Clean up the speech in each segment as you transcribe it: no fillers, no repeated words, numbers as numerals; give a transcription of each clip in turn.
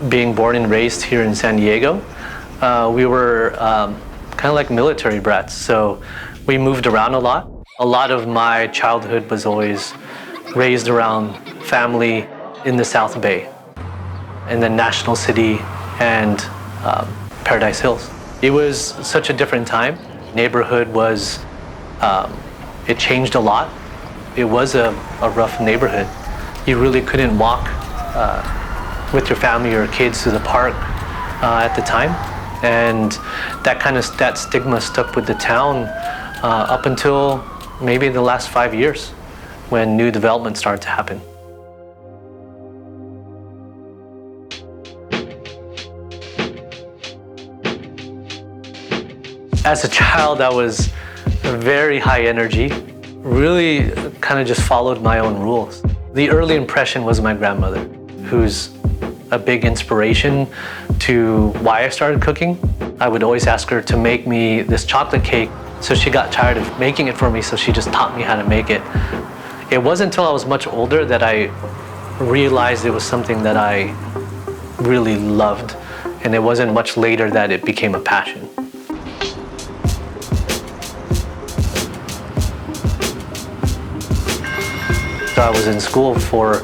being born and raised here in San Diego, we were kind of like military brats. So we moved around a lot. A lot of my childhood was always raised around family in the South Bay, and then National City and Paradise Hills. It was such a different time. Neighborhood was, it changed a lot. It was a rough neighborhood. You really couldn't walk with your family or kids to the park at the time. And that stigma stuck with the town up until maybe the last 5 years when new development started to happen. As a child, I was very high energy, really kind of just followed my own rules. The early impression was my grandmother, who's a big inspiration to why I started cooking. I would always ask her to make me this chocolate cake, so she got tired of making it for me, so she just taught me how to make it. It wasn't until I was much older that I realized it was something that I really loved, and it wasn't much later that it became a passion. So I was in school for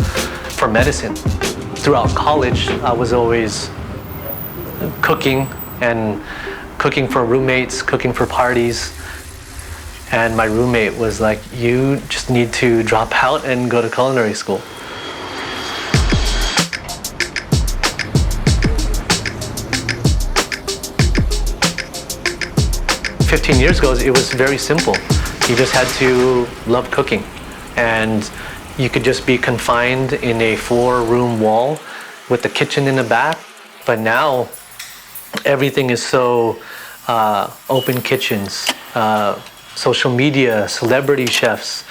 medicine. Throughout college, I was always cooking and cooking for roommates, cooking for parties. And my roommate was like, you just need to drop out and go to culinary school. "15 years ago, it was very simple. You just had to love cooking. And you could just be confined in a 4-room wall with the kitchen in the back. But now, everything is so open kitchens, social media, celebrity chefs,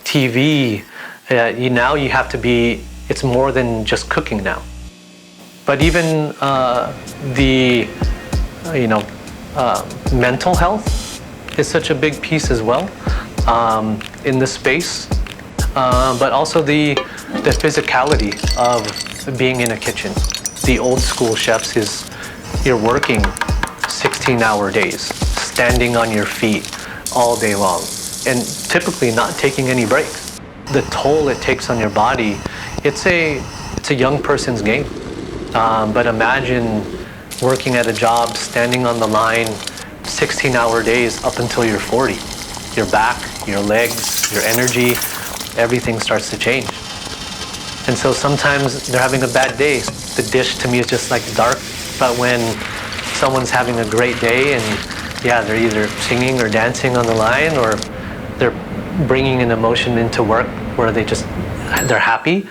TV. Now you have to be, it's more than just cooking now. But even the mental health is such a big piece as well in the space. But also the physicality of being in a kitchen. The old school chefs is you're working 16-hour days, standing on your feet all day long, and typically not taking any breaks. The toll it takes on your body, it's a young person's game. But imagine working at a job, standing on the line, 16-hour days up until you're 40. Your back, your legs, your energy, everything starts to change. And so sometimes they're having a bad day. The dish to me is just like dark. But when someone's having a great day and they're either singing or dancing on the line, or they're bringing an emotion into work where they're happy,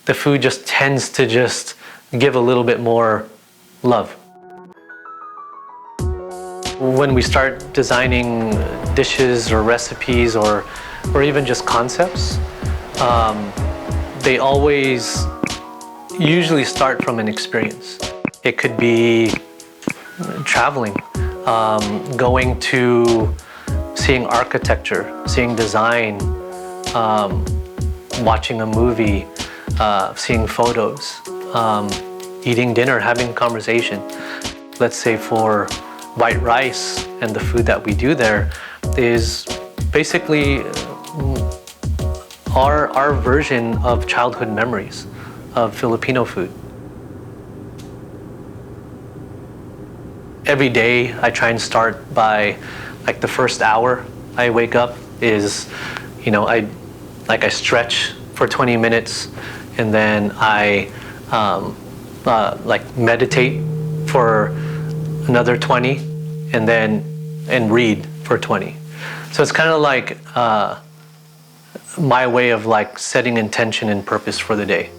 the food just tends to just give a little bit more love. When we start designing dishes or recipes or even just concepts, they always usually start from an experience. It could be traveling, going to seeing architecture, seeing design, watching a movie, seeing photos, eating dinner, having conversation. Let's say for white rice and the food that we do there is basically our version of childhood memories of Filipino food. Every day I try and start by like the first hour I wake up is, I stretch for 20 minutes and then I meditate for another 20 and read for 20. So it's kind of like my way of like setting intention and purpose for the day.